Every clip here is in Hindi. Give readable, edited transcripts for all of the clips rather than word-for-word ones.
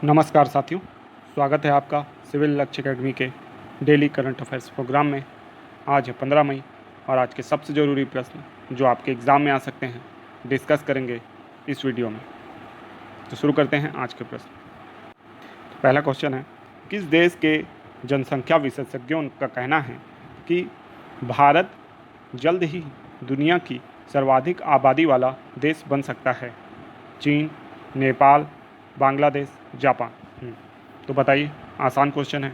नमस्कार साथियों, स्वागत है आपका सिविल लक्ष्य अकेडमी के डेली करंट अफेयर्स प्रोग्राम में। आज है 15 मई और आज के सबसे ज़रूरी प्रश्न जो आपके एग्ज़ाम में आ सकते हैं डिस्कस करेंगे इस वीडियो में। तो शुरू करते हैं आज के प्रश्न। तो पहला क्वेश्चन है, किस देश के जनसंख्या विशेषज्ञों का कहना है कि भारत जल्द ही दुनिया की सर्वाधिक आबादी वाला देश बन सकता है? चीन, नेपाल, बांग्लादेश, जापान। तो बताइए, आसान क्वेश्चन है।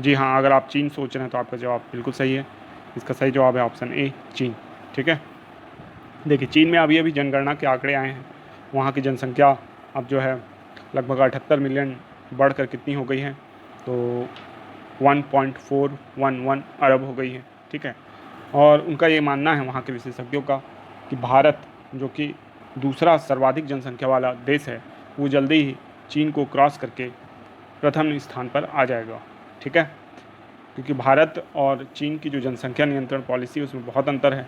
जी हाँ, अगर आप चीन सोच रहे हैं तो आपका जवाब बिल्कुल सही है। इसका सही जवाब है ऑप्शन ए, चीन। ठीक है, देखिए चीन में अभी जनगणना के आंकड़े आए हैं। वहाँ की जनसंख्या अब जो है लगभग 78 मिलियन बढ़कर कितनी हो गई है, तो 1.411 अरब हो गई है। ठीक है, और उनका ये मानना है वहाँ के विशेषज्ञों का कि भारत जो कि दूसरा सर्वाधिक जनसंख्या वाला देश है, वो जल्दी ही चीन को क्रॉस करके प्रथम स्थान पर आ जाएगा। ठीक है, क्योंकि भारत और चीन की जो जनसंख्या नियंत्रण पॉलिसी है उसमें बहुत अंतर है।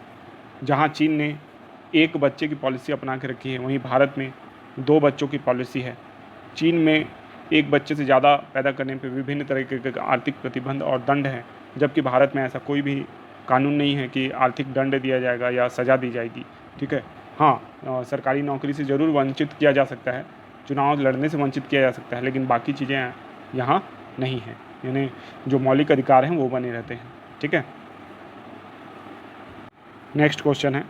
जहाँ चीन ने एक बच्चे की पॉलिसी अपना के रखी है, वहीं भारत में 2 बच्चों की पॉलिसी है। चीन में एक बच्चे से ज़्यादा पैदा करने पर विभिन्न तरीके के आर्थिक प्रतिबंध और दंड हैं, जबकि भारत में ऐसा कोई भी कानून नहीं है कि आर्थिक दंड दिया जाएगा या सज़ा दी जाएगी। ठीक है, हाँ, सरकारी नौकरी से ज़रूर वंचित किया जा सकता है, चुनाव लड़ने से वंचित किया जा सकता है, लेकिन बाकी चीज़ें यहाँ नहीं हैं, यानी जो मौलिक अधिकार हैं वो बने रहते हैं। ठीक है, नेक्स्ट क्वेश्चन है,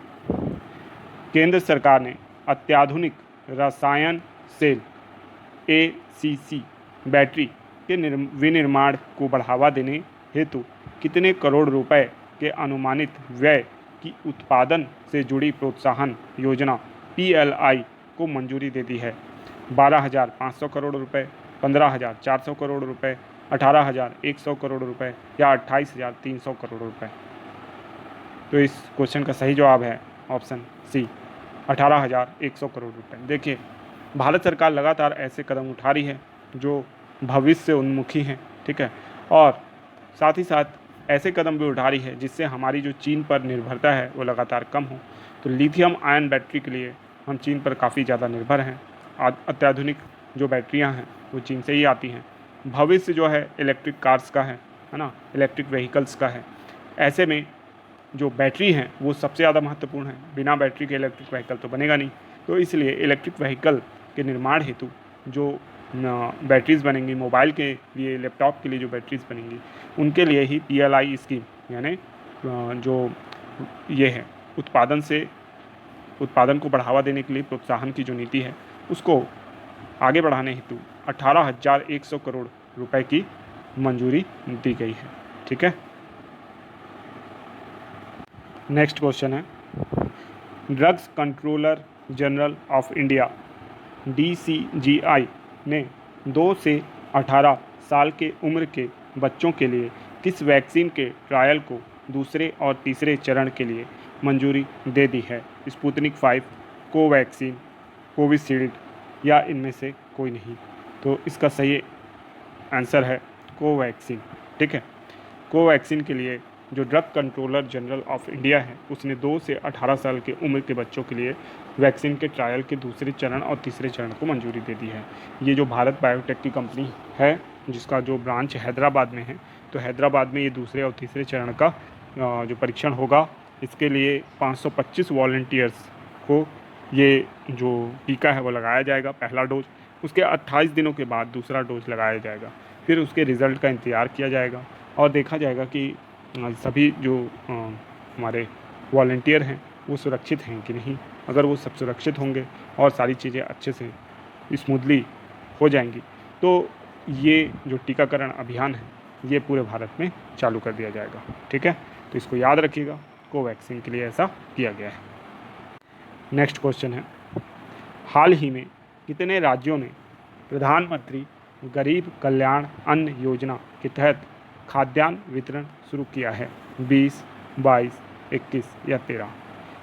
केंद्र सरकार ने अत्याधुनिक रसायन सेल ACC बैटरी के विनिर्माण को बढ़ावा देने हेतु कितने करोड़ रुपए के अनुमानित व्यय की उत्पादन से जुड़ी प्रोत्साहन योजना PLI को मंजूरी दे दी है? 12,500 करोड़ रुपए, 15,400 करोड़ रुपए, 18,100 करोड़ रुपए या 28,300 करोड़ रुपए? तो इस क्वेश्चन का सही जवाब है ऑप्शन सी, 18,100 करोड़ रुपए। देखिए, भारत सरकार लगातार ऐसे कदम उठा रही है जो भविष्य उन्मुखी हैं। ठीक है, और साथ ही साथ ऐसे कदम भी उठा रही है जिससे हमारी जो चीन पर निर्भरता है वो लगातार कम हो। तो लिथियम आयन बैटरी के लिए हम चीन पर काफ़ी ज़्यादा निर्भर हैं। अत्याधुनिक जो बैटरियां हैं वो चीन से ही आती हैं। भविष्य जो है इलेक्ट्रिक कार्स का है ना, इलेक्ट्रिक व्हीकल्स का है। ऐसे में जो बैटरी हैं वो सबसे ज़्यादा महत्वपूर्ण है। बिना बैटरी के इलेक्ट्रिक व्हीकल तो बनेगा नहीं। तो इसलिए इलेक्ट्रिक व्हीकल के निर्माण हेतु जो बैटरीज़ बनेंगी, मोबाइल के लिए, लैपटॉप के लिए जो बैटरीज़ बनेंगी, उनके लिए ही PLI स्कीम, यानी जो ये है उत्पादन को बढ़ावा देने के लिए प्रोत्साहन की जो नीति है उसको आगे बढ़ाने हेतु 18,100 करोड़ रुपए की मंजूरी दी गई है। ठीक है, नेक्स्ट क्वेश्चन है, drugs controller general of India DCGI ने 2 से 18 साल के उम्र के बच्चों के लिए किस वैक्सीन के ट्रायल को दूसरे और तीसरे चरण के लिए मंजूरी दे दी है? स्पुतनिक 5, कोवैक्सीन, कोविशील्ड या इनमें से कोई नहीं? तो इसका सही आंसर है कोवैक्सीन। ठीक है, कोवैक्सीन के लिए जो drug controller general of India है उसने 2 से 18 साल के उम्र के बच्चों के लिए वैक्सीन के ट्रायल के दूसरे चरण और तीसरे चरण को मंजूरी दे दी है। ये जो भारत बायोटेक की कंपनी है जिसका जो ब्रांच हैदराबाद में है, तो हैदराबाद में ये दूसरे और तीसरे चरण का जो परीक्षण होगा, इसके लिए 525 वॉलंटियर्स को ये जो टीका है वो लगाया जाएगा, पहला डोज। उसके 28 दिनों के बाद दूसरा डोज लगाया जाएगा। फिर उसके रिज़ल्ट का इंतज़ार किया जाएगा और देखा जाएगा कि सभी जो हमारे वॉलंटियर हैं वो सुरक्षित हैं कि नहीं। अगर वो सब सुरक्षित होंगे और सारी चीज़ें अच्छे से स्मूथली हो जाएंगी तो ये जो टीकाकरण अभियान है ये पूरे भारत में चालू कर दिया जाएगा। ठीक है, तो इसको याद रखिएगा, कोवैक्सीन के लिए ऐसा किया गया है। नेक्स्ट क्वेश्चन है, हाल ही में कितने राज्यों ने प्रधानमंत्री गरीब कल्याण अन्न योजना के तहत खाद्यान्न वितरण शुरू किया है? 20, 22, 21 या 13?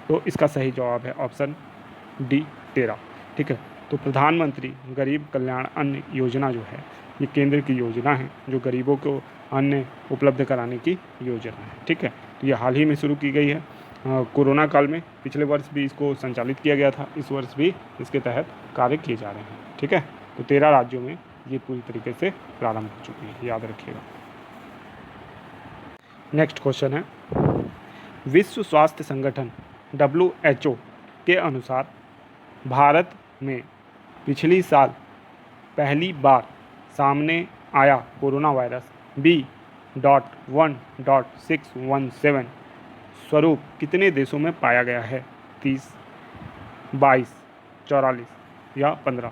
तो इसका सही जवाब है ऑप्शन डी, 13। ठीक है, तो प्रधानमंत्री गरीब कल्याण अन्न योजना जो है ये केंद्र की योजना है जो गरीबों को अन्न उपलब्ध कराने की योजना है। ठीक है, तो ये हाल ही में शुरू की गई है। कोरोना काल में पिछले वर्ष भी इसको संचालित किया गया था, इस वर्ष भी इसके तहत कार्य किए जा रहे हैं। ठीक है, तो 13 राज्यों में ये पूरी तरीके से प्रारंभ हो चुकी है, याद रखिएगा। नेक्स्ट क्वेश्चन है, विश्व स्वास्थ्य संगठन WHO के अनुसार भारत में पिछली साल पहली बार सामने आया कोरोना वायरस B.1.617 स्वरूप कितने देशों में पाया गया है? 30, 22, 44 या 15?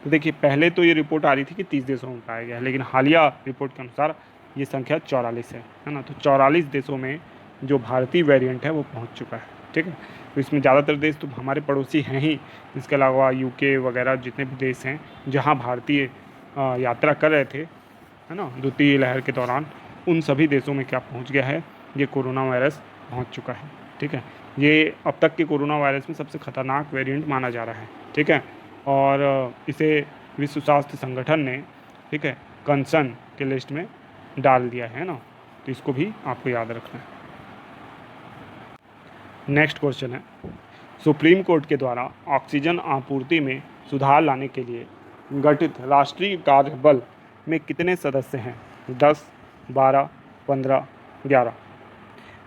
तो देखिए, पहले तो ये रिपोर्ट आ रही थी कि 30 देशों में पाया गया है, लेकिन हालिया रिपोर्ट के अनुसार ये संख्या 44 है ना। तो 44 देशों में जो भारतीय वेरिएंट है वो पहुंच चुका है, ठीक है। तो इसमें ज़्यादातर देश तो हमारे पड़ोसी हैं ही, इसके अलावा UK वगैरह जितने भी देश हैं जहां भारतीय यात्रा कर रहे थे, है ना, द्वितीय लहर के दौरान, उन सभी देशों में क्या पहुंच गया है, ये कोरोना वायरस पहुंच चुका है, ठीक है। ये अब तक के कोरोना वायरस में सबसे खतरनाक वेरिएंट माना जा रहा है, ठीक है। और इसे विश्व स्वास्थ्य संगठन ने, ठीक है, कंसर्न के लिस्ट में डाल दिया है ना। तो इसको भी आपको याद रखना है। नेक्स्ट क्वेश्चन है, सुप्रीम कोर्ट के द्वारा ऑक्सीजन आपूर्ति में सुधार लाने के लिए गठित राष्ट्रीय कार्यबल में कितने सदस्य हैं? 10, 12, 15, 11?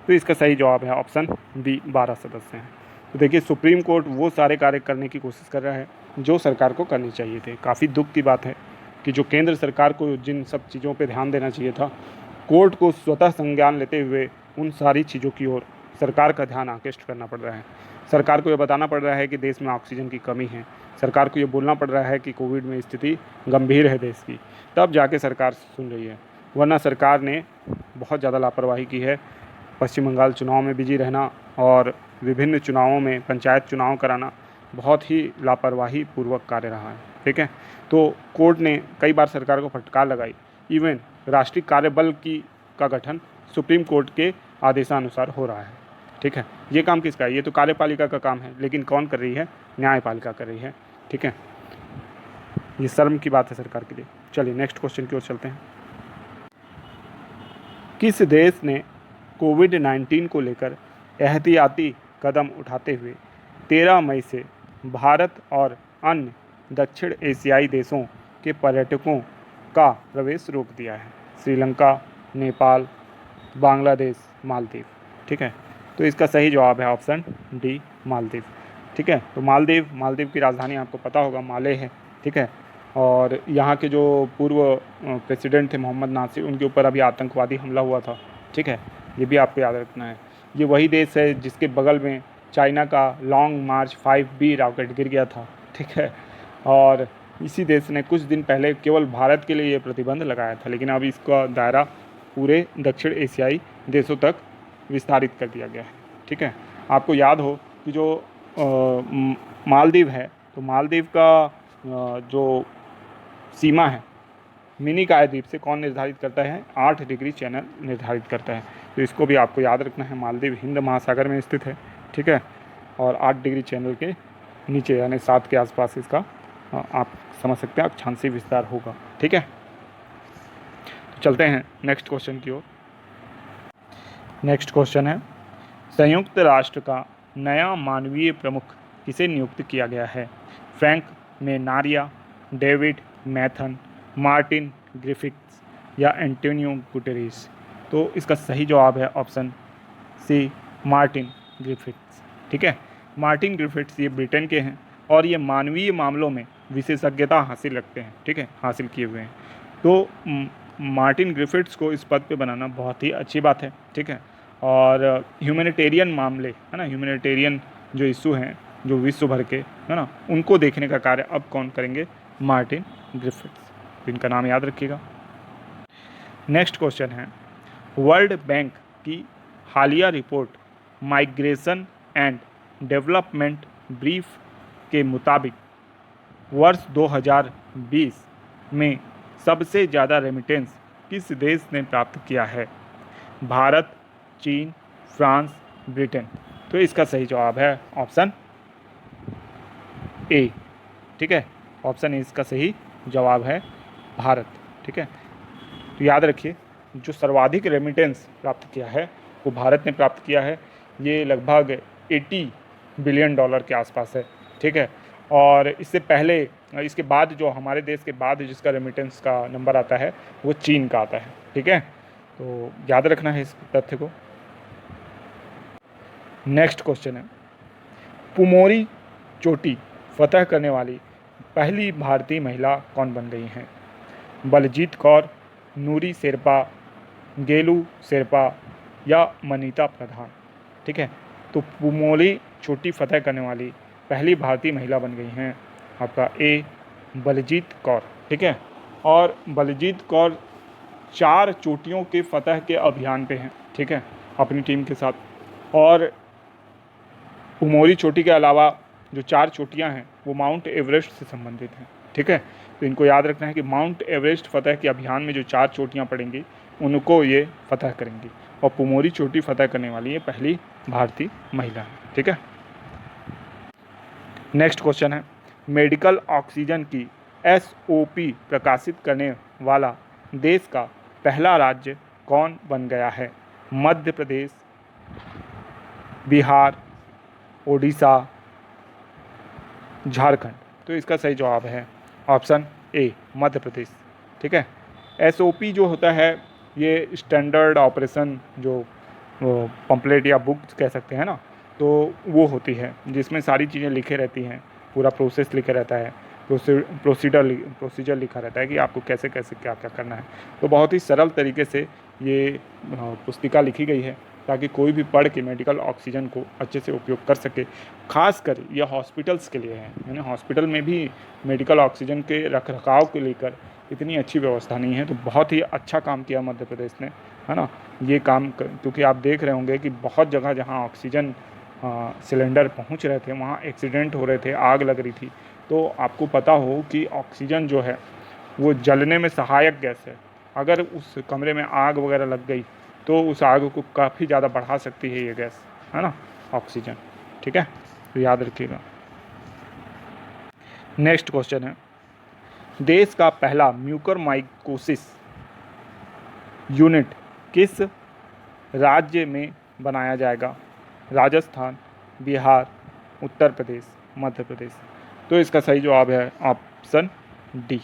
तो इसका सही जवाब है ऑप्शन बी, 12 सदस्य हैं। तो देखिए, सुप्रीम कोर्ट वो सारे कार्य करने की कोशिश कर रहा है जो सरकार को करनी चाहिए थे। काफ़ी दुख की बात है कि जो केंद्र सरकार को जिन सब चीज़ों पे ध्यान देना चाहिए था, कोर्ट को स्वतः संज्ञान लेते हुए उन सारी चीज़ों की ओर सरकार का ध्यान आकृष्ट करना पड़ रहा है। सरकार को ये बताना पड़ रहा है कि देश में ऑक्सीजन की कमी है, सरकार को ये बोलना पड़ रहा है कि कोविड में स्थिति गंभीर है देश की, तब जाके सरकार सुन रही है। वरना सरकार ने बहुत ज़्यादा लापरवाही की है। पश्चिम बंगाल चुनाव में बिजी रहना और विभिन्न चुनावों में पंचायत चुनाव कराना बहुत ही लापरवाही पूर्वक कार्य रहा है, ठीक है। तो कोर्ट ने कई बार सरकार को फटकार लगाई। इवन राष्ट्रीय कार्यबल का गठन सुप्रीम कोर्ट के आदेशानुसार हो रहा है, ठीक है। ये काम किसका है? ये तो कार्यपालिका का काम है, लेकिन कौन कर रही है? न्यायपालिका कर रही है, ठीक है। ये शर्म की बात है सरकार के लिए। चलिए नेक्स्ट क्वेश्चन की ओर चलते हैं। किस देश ने कोविड-19 को लेकर एहतियाती कदम उठाते हुए 13 मई से भारत और अन्य दक्षिण एशियाई देशों के पर्यटकों का प्रवेश रोक दिया है? श्रीलंका, नेपाल, बांग्लादेश, मालदीव, ठीक है। तो इसका सही जवाब है ऑप्शन डी, मालदीव, ठीक है। तो मालदीव की राजधानी आपको पता होगा माले है, ठीक है। और यहाँ के जो पूर्व प्रेसिडेंट थे मोहम्मद नासिर, उनके ऊपर अभी आतंकवादी हमला हुआ था, ठीक है। ये भी आपको याद रखना है। ये वही देश है जिसके बगल में चाइना का लॉन्ग मार्च 5B रॉकेट गिर गया था, ठीक है। और इसी देश ने कुछ दिन पहले केवल भारत के लिए ये प्रतिबंध लगाया था, लेकिन अब इसका दायरा पूरे दक्षिण एशियाई देशों तक विस्तारित कर दिया गया है, ठीक है। आपको याद हो कि जो मालदीव है, तो मालदीव का जो सीमा है मिनी कायद्वीप से कौन निर्धारित करता है? 8 डिग्री चैनल निर्धारित करता है। तो इसको भी आपको याद रखना है। मालदीव हिंद महासागर में स्थित है, ठीक है। और 8 डिग्री चैनल के नीचे यानी 7 के आसपास इसका आप समझ सकते हैं अक्षांशीय विस्तार होगा, ठीक है। तो चलते हैं नेक्स्ट क्वेश्चन की ओर। नेक्स्ट क्वेश्चन है, संयुक्त राष्ट्र का नया मानवीय प्रमुख किसे नियुक्त किया गया है? Frank Menaria, David Maithon, Martin Griffiths या एंटोनियो गुटेरेस? तो इसका सही जवाब है ऑप्शन सी, मार्टिन ग्रिफिथ्स, ठीक है। मार्टिन ग्रिफिथ्स ये ब्रिटेन के हैं और ये मानवीय मामलों में विशेषज्ञता हासिल रखते हैं, ठीक है, हासिल किए हुए हैं। तो मार्टिन ग्रिफिथ्स को इस पद पे बनाना बहुत ही अच्छी बात है, ठीक है। और ह्यूमैनिटेरियन मामले, है ना, ह्यूमैनिटेरियन जो इशू हैं जो विश्व भर के, है ना, उनको देखने का कार्य अब कौन करेंगे? Martin Griffiths. इनका नाम याद रखिएगा। नेक्स्ट क्वेश्चन है, वर्ल्ड बैंक की हालिया report migration and development brief के मुताबिक वर्ष 2020 में सबसे ज़्यादा रेमिटेंस किस देश ने प्राप्त किया है? भारत, चीन, फ्रांस, ब्रिटेन? तो इसका सही जवाब है ऑप्शन ए, ठीक है। ऑप्शन ए इसका सही जवाब है भारत, ठीक है। तो याद रखिए, जो सर्वाधिक रेमिटेंस प्राप्त किया है वो भारत ने प्राप्त किया है। ये लगभग $80 बिलियन के आसपास है, ठीक है। और इससे पहले इसके बाद जो हमारे देश के बाद जिसका रेमिटेंस का नंबर आता है वो चीन का आता है। ठीक है, तो याद रखना है इस तथ्य को। नेक्स्ट क्वेश्चन है, पुमोरी चोटी फतह करने वाली पहली भारतीय महिला कौन बन गई हैं? बलजीत कौर, नूरी शेरपा, गेलू शेरपा या मनीता प्रधान? ठीक है, तो पुमोरी चोटी फतह करने वाली पहली भारतीय महिला बन गई हैं आपका ए बलजीत कौर। ठीक है, और बलजीत कौर 4 चोटियों के फतह के अभियान पे हैं। ठीक है, अपनी टीम के साथ। और पुमोरी चोटी के अलावा जो 4 चोटियां हैं वो माउंट एवरेस्ट से संबंधित हैं। ठीक है, तो इनको याद रखना है कि माउंट एवरेस्ट फतह के अभियान में जो 4 चोटियां पड़ेंगी उनको ये फतह करेंगी, और पुमोरी चोटी फतह करने वाली ये पहली भारतीय महिला है। ठीक है, नेक्स्ट क्वेश्चन है, मेडिकल ऑक्सीजन की SOP प्रकाशित करने वाला देश का पहला राज्य कौन बन गया है? मध्य प्रदेश, बिहार, ओडिशा, झारखंड? तो इसका सही जवाब है ऑप्शन ए मध्य प्रदेश। ठीक है, SOP जो होता है ये स्टैंडर्ड ऑपरेशन जो पम्पलेट या बुक कह सकते हैं ना, तो वो होती है जिसमें सारी चीज़ें लिखे रहती हैं, पूरा प्रोसेस लिखा रहता है, प्रोसीजर लिखा रहता है कि आपको कैसे कैसे क्या क्या करना है। तो बहुत ही सरल तरीके से ये पुस्तिका लिखी गई है ताकि कोई भी पढ़ के मेडिकल ऑक्सीजन को अच्छे से उपयोग कर सके। खासकर यह हॉस्पिटल्स के लिए है, यानी हॉस्पिटल में भी मेडिकल ऑक्सीजन के रखरखाव को लेकर इतनी अच्छी व्यवस्था नहीं है। तो बहुत ही अच्छा काम किया मध्य प्रदेश ने, है ना, ये काम क्योंकि आप देख रहे होंगे कि बहुत जगह जहाँ ऑक्सीजन सिलेंडर पहुँच रहे थे वहाँ एक्सीडेंट हो रहे थे, आग लग रही थी। तो आपको पता हो कि ऑक्सीजन जो है वो जलने में सहायक गैस है। अगर उस कमरे में आग वगैरह लग गई तो उस आग को काफ़ी ज़्यादा बढ़ा सकती है ये गैस, है ना, ऑक्सीजन। ठीक है, तो याद रखिएगा। नेक्स्ट क्वेश्चन है, देश का पहला म्यूकरमाइकोसिस यूनिट किस राज्य में बनाया जाएगा? राजस्थान, बिहार, उत्तर प्रदेश, मध्य प्रदेश? तो इसका सही जवाब है ऑप्शन डी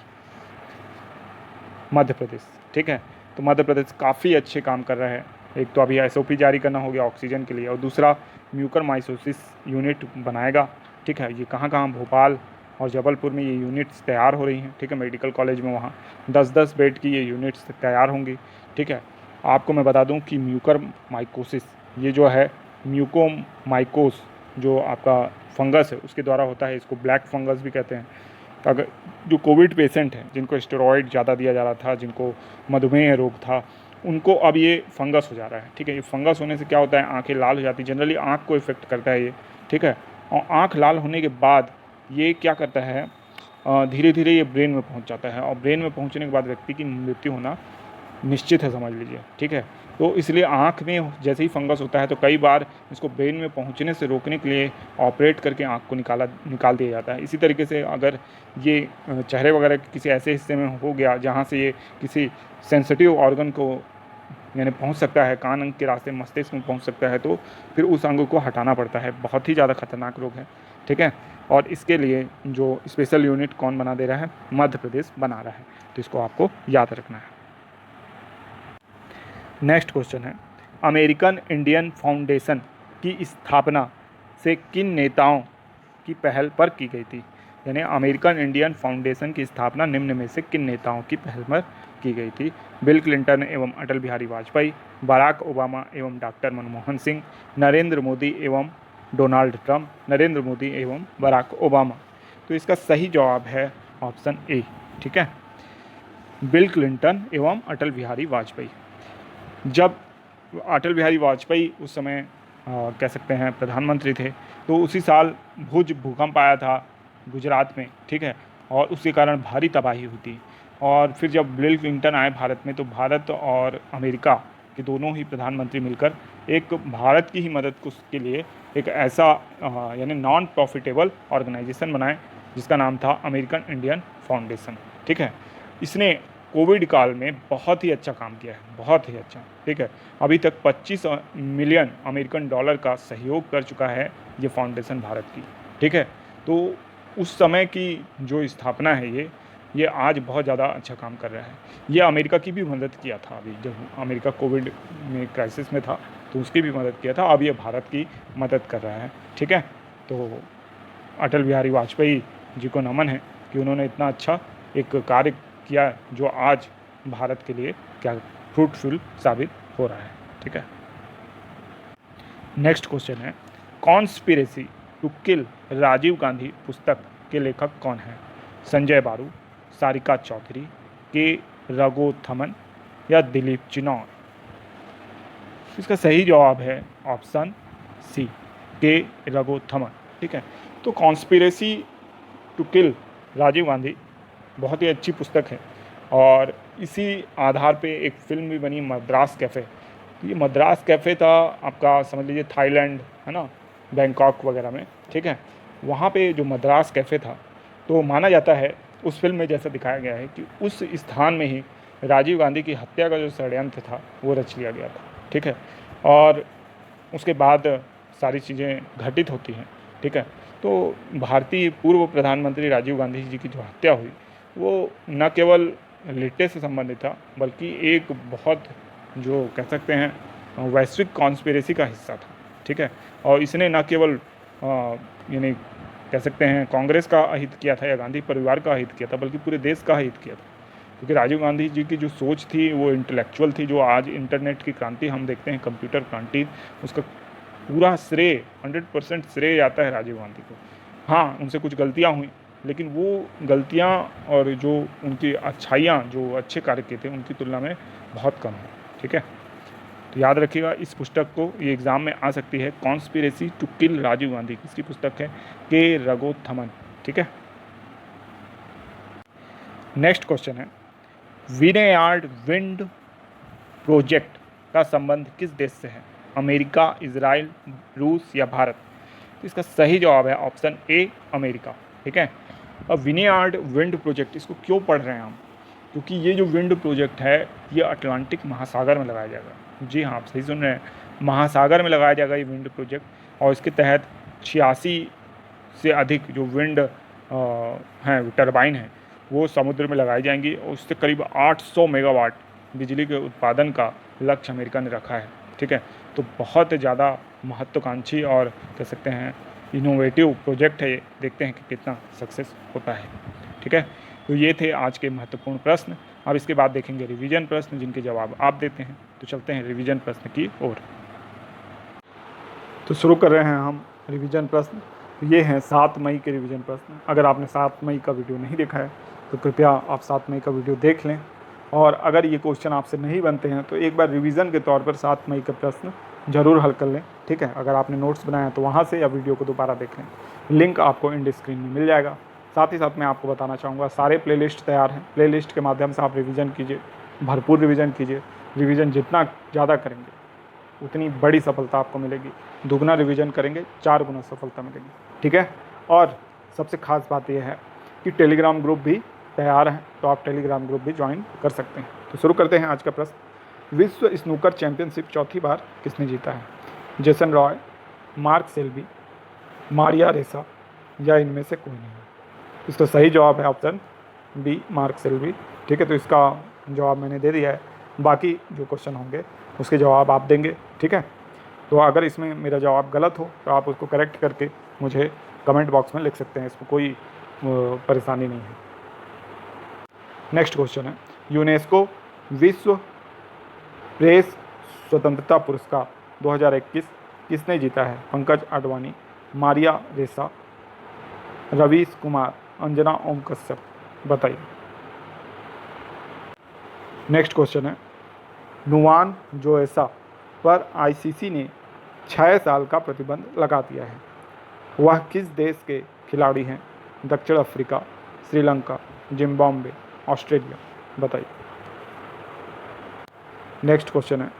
मध्य प्रदेश। ठीक है, तो मध्य प्रदेश काफ़ी अच्छे काम कर रहा है। एक तो अभी SOP जारी करना हो गया ऑक्सीजन के लिए, और दूसरा म्यूकरमाइकोसिस यूनिट बनाएगा। ठीक है, ये कहाँ कहाँ, भोपाल और जबलपुर में ये यूनिट्स तैयार हो रही हैं। ठीक है, मेडिकल कॉलेज में वहाँ 10-10 बेड की ये यूनिट्स तैयार होंगी। ठीक है, आपको मैं बता दूं कि म्यूकरमाइकोसिस ये जो है म्यूकोमाइकोस जो आपका फंगस है उसके द्वारा होता है। इसको ब्लैक फंगस भी कहते हैं। अगर जो कोविड पेशेंट हैं जिनको स्टेरॉइड ज़्यादा दिया जा रहा था, जिनको मधुमेह रोग था, उनको अब ये फंगस हो जा रहा है। ठीक है, ये फंगस होने से क्या होता है, आंखें लाल हो जाती है। जनरली आंख को इफेक्ट करता है ये। ठीक है, और आंख लाल होने के बाद ये क्या करता है, धीरे धीरे ये ब्रेन में पहुंच जाता है, और ब्रेन में पहुंचने के बाद व्यक्ति की मृत्यु होना निश्चित है, समझ लीजिए। ठीक है, तो इसलिए आँख में जैसे ही फंगस होता है तो कई बार इसको ब्रेन में पहुंचने से रोकने के लिए ऑपरेट करके आँख को निकाल दिया जाता है। इसी तरीके से अगर ये चेहरे वगैरह के किसी ऐसे हिस्से में हो गया जहाँ से ये किसी सेंसिटिव ऑर्गन को यानी पहुंच सकता है, कान अंग के रास्ते मस्तिष्क में पहुंच सकता है, तो फिर उस अंग को हटाना पड़ता है। बहुत ही ज़्यादा खतरनाक रोग है। ठीक है, और इसके लिए जो स्पेशल यूनिट कौन बना दे रहा है, मध्य प्रदेश बना रहा है। तो इसको आपको याद रखना है। नेक्स्ट क्वेश्चन है, अमेरिकन इंडियन फाउंडेशन की स्थापना से किन नेताओं की पहल पर की गई थी? यानी अमेरिकन इंडियन फाउंडेशन की स्थापना निम्न में से किन नेताओं की पहल पर की गई थी? बिल क्लिंटन एवं अटल बिहारी वाजपेयी, बराक ओबामा एवं डॉक्टर मनमोहन सिंह, नरेंद्र मोदी एवं डोनाल्ड ट्रंप, नरेंद्र मोदी एवं बराक ओबामा? तो इसका सही जवाब है ऑप्शन ए। ठीक है, बिल क्लिंटन एवं अटल बिहारी वाजपेयी। जब अटल बिहारी वाजपेयी उस समय कह सकते हैं प्रधानमंत्री थे, तो उसी साल भुज भूकंप आया था गुजरात में। ठीक है, और उसके कारण भारी तबाही हुई थी। और फिर जब बिल क्लिंटन आए भारत में, तो भारत और अमेरिका के दोनों ही प्रधानमंत्री मिलकर एक भारत की ही मदद के लिए एक ऐसा यानी नॉन प्रॉफिटेबल ऑर्गेनाइजेशन बनाए जिसका नाम था अमेरिकन इंडियन फाउंडेशन। ठीक है, इसने कोविड काल में बहुत ही अच्छा काम किया है, बहुत ही अच्छा। ठीक है, अभी तक 25 मिलियन अमेरिकन डॉलर का सहयोग कर चुका है ये फाउंडेशन भारत की। ठीक है, तो उस समय की जो स्थापना है ये आज बहुत ज़्यादा अच्छा काम कर रहा है। ये अमेरिका की भी मदद किया था, अभी जब अमेरिका कोविड में क्राइसिस में था तो उसकी भी मदद किया था, अब ये भारत की मदद कर रहा है। ठीक है, तो अटल बिहारी वाजपेयी जी को नमन है कि उन्होंने इतना अच्छा एक कार्य किया जो आज भारत के लिए क्या फ्रूटफुल साबित हो रहा है। ठीक है, नेक्स्ट क्वेश्चन है, conspiracy to kill Rajiv Gandhi पुस्तक के लेखक कौन है? संजय बारू, सारिका चौधरी, के रघोत्थमन या दिलीप चिनॉय? इसका सही जवाब है ऑप्शन सी, के रघोत्थमन। ठीक है, तो conspiracy to kill Rajiv Gandhi बहुत ही अच्छी पुस्तक है और इसी आधार पे एक फिल्म भी बनी, मद्रास कैफ़े। तो ये मद्रास कैफ़े था आपका, समझ लीजिए थाईलैंड है ना, बैंकॉक वगैरह में। ठीक है, वहाँ पे जो मद्रास कैफ़े था, तो माना जाता है उस फिल्म में जैसा दिखाया गया है कि उस स्थान में ही राजीव गांधी की हत्या का जो षड्यंत्र था वो रच लिया गया था। ठीक है, और उसके बाद सारी चीज़ें घटित होती हैं। ठीक है, तो भारतीय पूर्व प्रधानमंत्री राजीव गांधी जी की जो हत्या हुई वो न केवल लिट्टे से संबंधित था बल्कि एक बहुत जो कह सकते हैं वैश्विक कॉन्स्पिरेसी का हिस्सा था। ठीक है, और इसने न केवल यानी कह सकते हैं कांग्रेस का अहित किया था या गांधी परिवार का अहित किया था बल्कि पूरे देश का अहित किया था, क्योंकि राजीव गांधी जी की जो सोच थी वो इंटेलेक्चुअल थी। जो आज इंटरनेट की क्रांति हम देखते हैं, कंप्यूटर क्रांति, उसका पूरा श्रेय 100% श्रेय जाता है राजीव गांधी को। हाँ, उनसे कुछ गलतियाँ हुई लेकिन वो गलतियाँ और जो उनकी अच्छाइयाँ, जो अच्छे कार्य किए थे उनकी तुलना में बहुत कम है। ठीक है, तो याद रखिएगा इस पुस्तक को, ये एग्ज़ाम में आ सकती है, conspiracy to kill Rajiv Gandhi, किसकी पुस्तक है? के रघोत्थमन। ठीक है, नेक्स्ट क्वेश्चन है, विनेयार्ड विंड प्रोजेक्ट का संबंध किस देश से है? अमेरिका, इजराइल, रूस या भारत? तो इसका सही जवाब है ऑप्शन ए, अमेरिका। ठीक है, अब विनेयार्ड विंड प्रोजेक्ट, इसको क्यों पढ़ रहे हैं हम? क्योंकि ये जो विंड प्रोजेक्ट है ये अटलांटिक महासागर में लगाया जाएगा। जी हाँ, आप सही सुन रहे हैं, महासागर में लगाया जाएगा ये विंड प्रोजेक्ट और इसके तहत 86 से अधिक जो विंड हैं, टरबाइन हैं, वो समुद्र में लगाई जाएंगी और उससे करीब 800 मेगावाट बिजली के उत्पादन का लक्ष्य अमेरिका ने रखा है। ठीक है, तो बहुत ज़्यादा महत्वाकांक्षी और कह सकते हैं इनोवेटिव प्रोजेक्ट है ये, देखते हैं कि कितना सक्सेस होता है। ठीक है, तो ये थे आज के महत्वपूर्ण प्रश्न। अब इसके बाद देखेंगे रिवीजन प्रश्न जिनके जवाब आप देते हैं। तो चलते हैं रिवीजन प्रश्न की ओर। तो शुरू कर रहे हैं हम रिवीजन प्रश्न। ये हैं 7 मई के रिवीजन प्रश्न। अगर आपने 7 मई का वीडियो नहीं देखा है तो कृपया आप 7 मई का वीडियो देख लें, और अगर ये क्वेश्चन आपसे नहीं बनते हैं तो एक बार रिवीजन के तौर पर 7 मई का प्रश्न ज़रूर हल कर लें। ठीक है, अगर आपने नोट्स बनाए हैं तो वहाँ से या वीडियो को दोबारा देख लें, लिंक आपको एंड स्क्रीन में मिल जाएगा। साथ ही साथ मैं आपको बताना चाहूँगा सारे प्लेलिस्ट तैयार हैं, प्लेलिस्ट के माध्यम से आप रिवीजन कीजिए, भरपूर रिवीजन कीजिए। रिवीजन जितना ज़्यादा करेंगे उतनी बड़ी सफलता आपको मिलेगी, दुगना रिवीजन करेंगे 4 गुना सफलता मिलेगी। ठीक है, और सबसे खास बात यह है कि टेलीग्राम ग्रुप भी तैयार है, तो आप टेलीग्राम ग्रुप भी ज्वाइन कर सकते हैं। तो शुरू करते हैं आज का प्रश्न, विश्व स्नूकर चैंपियनशिप चौथी बार किसने जीता है? Jason Roy, Mark Selby, Maria Ressa या इनमें से कोई नहीं? इसका सही जवाब है ऑप्शन बी, मार्क सेल्बी। ठीक है, तो इसका जवाब मैंने दे दिया है, बाकी जो क्वेश्चन होंगे उसके जवाब आप देंगे। ठीक है, तो अगर इसमें मेरा जवाब गलत हो तो आप उसको करेक्ट करके मुझे कमेंट बॉक्स में लिख सकते हैं, इसमें कोई परेशानी नहीं है। नेक्स्ट क्वेश्चन है, यूनेस्को विश्व प्रेस स्वतंत्रता पुरस्कार 2021 किसने जीता है? पंकज आडवाणी, मारिया रेसा, रवीश कुमार, अंजना ओम कश्यप? बताइए। नेक्स्ट क्वेश्चन है, नुवान जोएसा पर आईसीसी ने 6 साल का प्रतिबंध लगा दिया है, वह किस देश के खिलाड़ी हैं? दक्षिण अफ्रीका, श्रीलंका, जिम्बाब्वे, ऑस्ट्रेलिया? बताइए। नेक्स्ट क्वेश्चन है,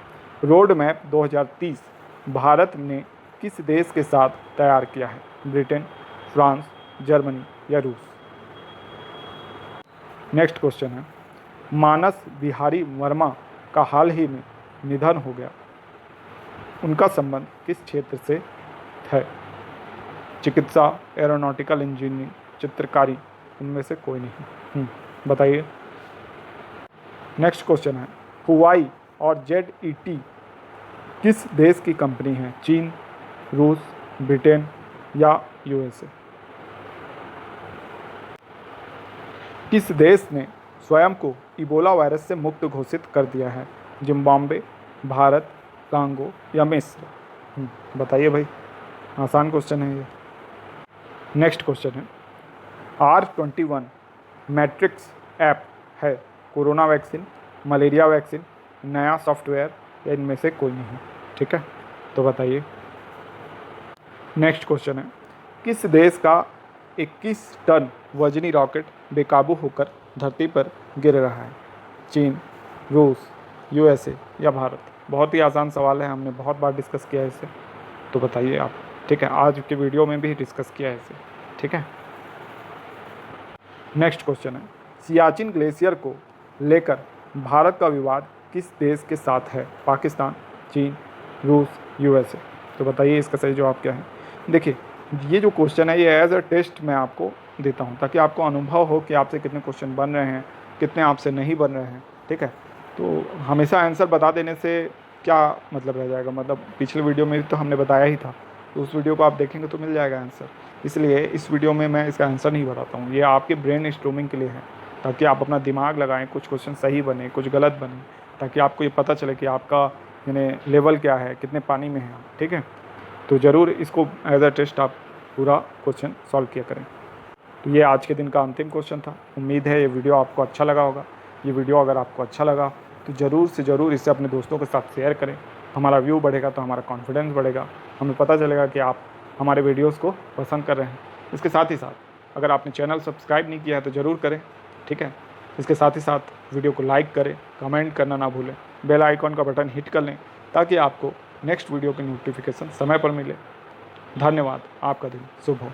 रोड मैप 2030 भारत ने किस देश के साथ तैयार किया है? ब्रिटेन, फ्रांस, जर्मनी या रूस? नेक्स्ट क्वेश्चन है, मानस बिहारी वर्मा का हाल ही में निधन हो गया, उनका संबंध किस क्षेत्र से है? चिकित्सा, एरोनॉटिकल इंजीनियरिंग, चित्रकारी, इनमें से कोई नहीं। बताइए। नेक्स्ट क्वेश्चन है, हुआई और ZET किस देश की कंपनी है? चीन, रूस, ब्रिटेन या USA? किस देश ने स्वयं को इबोला वायरस से मुक्त घोषित कर दिया है? जिम्बाब्वे, भारत, कांगो या मिस्र? बताइए भाई, आसान क्वेश्चन है ये। नेक्स्ट क्वेश्चन है, R21 मैट्रिक्स ऐप है कोरोना वैक्सीन, मलेरिया वैक्सीन, नया सॉफ्टवेयर या इनमें से कोई नहीं? ठीक है, तो बताइए। नेक्स्ट क्वेश्चन है, किस देश का 21 टन वजनी रॉकेट बेकाबू होकर धरती पर गिर रहा है? चीन, रूस, USA या भारत? बहुत ही आसान सवाल है, हमने बहुत बार डिस्कस किया है इसे, तो बताइए आप। ठीक है, आज के वीडियो में भी डिस्कस किया है इसे। ठीक है। नेक्स्ट क्वेश्चन है, सियाचिन ग्लेशियर को लेकर भारत का विवाद किस देश के साथ है? पाकिस्तान, चीन, रूस, USA? तो बताइए इसका सही जवाब क्या है। देखिए, ये जो क्वेश्चन है ये एज अ टेस्ट मैं आपको देता हूँ ताकि आपको अनुभव हो कि आपसे कितने क्वेश्चन बन रहे हैं, कितने आपसे नहीं बन रहे हैं। ठीक है, तो हमेशा आंसर बता देने से क्या मतलब रह जाएगा, मतलब पिछले वीडियो में तो हमने बताया ही था, तो उस वीडियो को आप देखेंगे तो मिल जाएगा आंसर। इसलिए इस वीडियो में मैं इसका आंसर नहीं बताता हूँ, ये आपके ब्रेन स्टॉर्मिंग के लिए है, ताकि आप अपना दिमाग लगाएं, कुछ क्वेश्चन सही बने, कुछ गलत बने, ताकि आपको ये पता चले कि आपका यानी लेवल क्या है, कितने पानी में है आप। ठीक है, तो ज़रूर इसको एज अ टेस्ट आप पूरा क्वेश्चन सॉल्व किया करें। तो ये आज के दिन का अंतिम क्वेश्चन था। उम्मीद है ये वीडियो आपको अच्छा लगा होगा। ये वीडियो अगर आपको अच्छा लगा तो ज़रूर से ज़रूर इसे अपने दोस्तों के साथ शेयर करें। हमारा व्यू बढ़ेगा तो हमारा कॉन्फिडेंस बढ़ेगा, हमें पता चलेगा कि आप हमारे वीडियोज़ को पसंद कर रहे हैं। इसके साथ ही साथ अगर आपने चैनल सब्सक्राइब नहीं किया है तो ज़रूर करें। ठीक है, इसके साथ ही साथ वीडियो को लाइक करें, कमेंट करना ना भूलें, बेल आइकॉन का बटन हिट कर लें ताकि आपको नेक्स्ट वीडियो की नोटिफिकेशन समय पर मिले। धन्यवाद, आपका दिन शुभ हो।